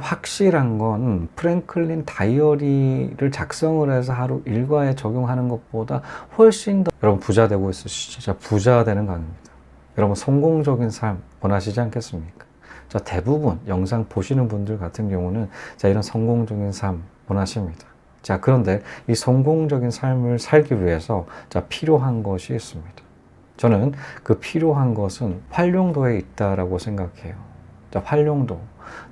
확실한 건 프랭클린 다이어리를 작성을 해서 하루 일과에 적용하는 것보다 훨씬 더 여러분 부자 되고 있으시죠? 자, 부자 되는 강의입니다. 여러분 성공적인 삶 원하시지 않겠습니까? 자, 대부분 영상 보시는 분들 같은 경우는 자, 이런 성공적인 삶 원하십니다. 자, 그런데 이 성공적인 삶을 살기 위해서 자, 필요한 것이 있습니다. 저는 그 필요한 것은 활용도에 있다라고 생각해요. 자, 활용도.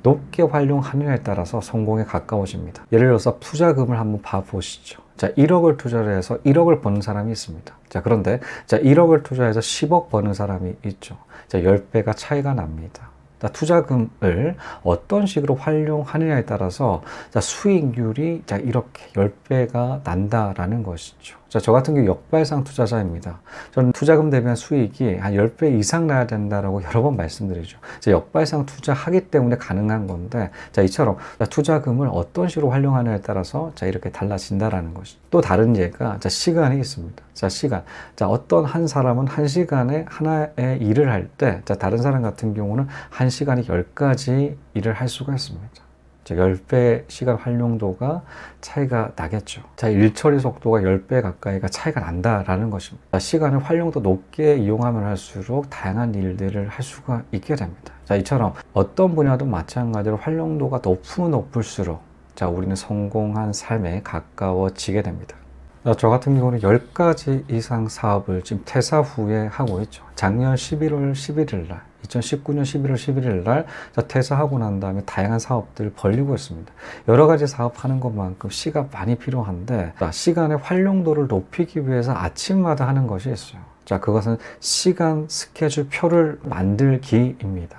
높게 활용하느냐에 따라서 성공에 가까워집니다. 예를 들어서 투자금을 한번 봐보시죠. 자, 1억을 투자를 해서 1억을 버는 사람이 있습니다. 자, 그런데 자, 1억을 투자해서 10억 버는 사람이 있죠. 자, 10배가 차이가 납니다. 자, 투자금을 어떤 식으로 활용하느냐에 따라서 자, 수익률이 자, 이렇게 10배가 난다라는 것이죠. 자, 저 같은 경우 역발상 투자자입니다. 저는 투자금 대비한 수익이 한 10배 이상 나야 된다라고 여러 번 말씀드리죠. 자, 역발상 투자하기 때문에 가능한 건데, 자, 이처럼 자, 투자금을 어떤 식으로 활용하느냐에 따라서 자, 이렇게 달라진다라는 것이죠. 또 다른 예가 자, 시간이 있습니다. 자, 시간. 자, 어떤 한 사람은 한 시간에 하나의 일을 할 때, 자, 다른 사람 같은 경우는 한 시간에 10가지 일을 할 수가 있습니다. 자, 10배 시간 활용도가 차이가 나겠죠. 자, 일 처리 속도가 10배 가까이가 차이가 난다라는 것입니다. 자, 시간을 활용도 높게 이용하면 할수록 다양한 일들을 할 수가 있게 됩니다. 자, 이처럼 어떤 분야도 마찬가지로 활용도가 높으면 높을수록 자, 우리는 성공한 삶에 가까워지게 됩니다. 저 같은 경우는 10가지 이상 사업을 지금 퇴사 후에 하고 있죠. 작년 11월 11일 날, 2019년 11월 11일 날 퇴사하고 난 다음에 다양한 사업들을 벌리고 있습니다. 여러 가지 사업하는 것만큼 시간 많이 필요한데 시간의 활용도를 높이기 위해서 아침마다 하는 것이 있어요. 자, 그것은 시간 스케줄 표를 만들기입니다.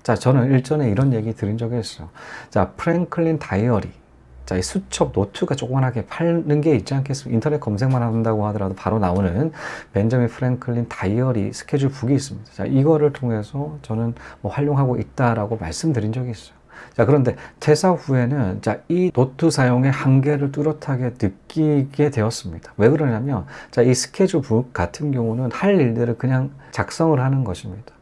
자, 저는 일전에 이런 얘기 드린 적이 있어요. 자, 프랭클린 다이어리. 자, 이 수첩 노트가 조그만하게 파는 게 있지 않겠습니까? 인터넷 검색만 한다고 하더라도 바로 나오는 벤저민 프랭클린 다이어리 스케줄 북이 있습니다. 자, 이거를 통해서 저는 뭐 활용하고 있다라고 말씀드린 적이 있어요. 자, 그런데 퇴사 후에는 자, 이 노트 사용의 한계를 뚜렷하게 느끼게 되었습니다. 왜 그러냐면 자, 이 스케줄 북 같은 경우는 할 일들을 그냥 작성을 하는 것입니다.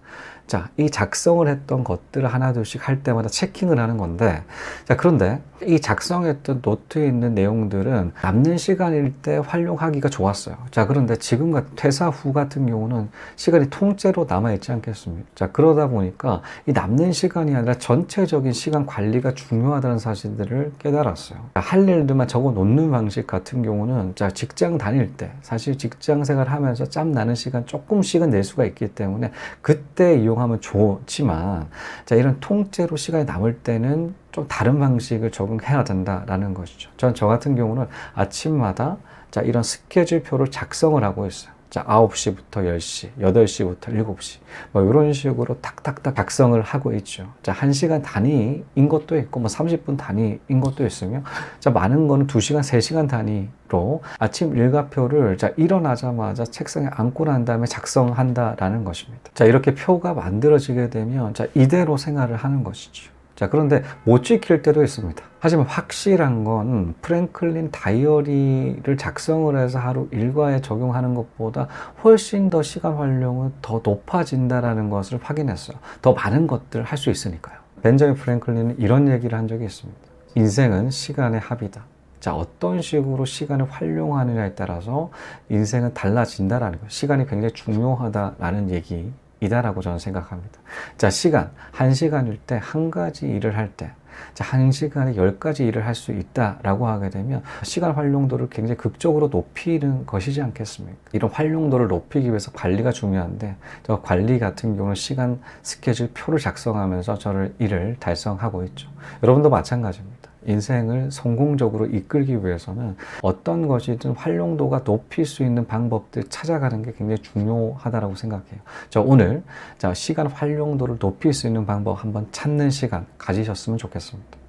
자, 이 작성을 했던 것들을 하나둘씩 할 때마다 체킹을 하는 건데, 자, 그런데 이 작성했던 노트에 있는 내용들은 남는 시간일 때 활용하기가 좋았어요. 자, 그런데 지금 퇴사 후 같은 경우는 시간이 통째로 남아있지 않겠습니까? 자, 그러다 보니까 이 남는 시간이 아니라 전체적인 시간 관리가 중요하다는 사실들을 깨달았어요. 자, 할 일들만 적어 놓는 방식 같은 경우는 자, 직장 다닐 때, 사실 직장 생활 하면서 짬 나는 시간 조금씩은 낼 수가 있기 때문에 그때 이용하면 좋지만, 자, 이런 통째로 시간이 남을 때는 좀 다른 방식을 적용해야 된다라는 것이죠. 저 같은 경우는 아침마다 자, 이런 스케줄표를 작성을 하고 있어요. 자, 9시부터 10시, 8시부터 7시, 뭐 이런 식으로 탁탁탁 작성을 하고 있죠. 자, 1시간 단위인 것도 있고, 뭐 30분 단위인 것도 있으며, 자, 많은 거는 2시간, 3시간 단위로 아침 일과표를 자, 일어나자마자 책상에 앉고 난 다음에 작성한다라는 것입니다. 자, 이렇게 표가 만들어지게 되면 자, 이대로 생활을 하는 것이죠. 자, 그런데 못 지킬 때도 있습니다. 하지만 확실한 건 프랭클린 다이어리를 작성을 해서 하루 일과에 적용하는 것보다 훨씬 더 시간 활용은 더 높아진다는 것을 확인했어요. 더 많은 것들을 할 수 있으니까요. 벤저민 프랭클린은 이런 얘기를 한 적이 있습니다. 인생은 시간의 합이다. 자, 어떤 식으로 시간을 활용하느냐에 따라서 인생은 달라진다라는 거예요. 시간이 굉장히 중요하다라는 얘기 이다라고 저는 생각합니다. 자, 시간, 1시간일 때 한 가지 일을 할 때, 자, 1시간에 10가지 일을 할 수 있다라고 하게 되면 시간 활용도를 굉장히 극적으로 높이는 것이지 않겠습니까? 이런 활용도를 높이기 위해서 관리가 중요한데, 저 관리 같은 경우는 시간 스케줄 표를 작성하면서 저를 일을 달성하고 있죠. 여러분도 마찬가지입니다. 인생을 성공적으로 이끌기 위해서는 어떤 것이든 활용도가 높일 수 있는 방법들 찾아가는 게 굉장히 중요하다고 생각해요. 저 오늘 자, 시간 활용도를 높일 수 있는 방법 한번 찾는 시간 가지셨으면 좋겠습니다.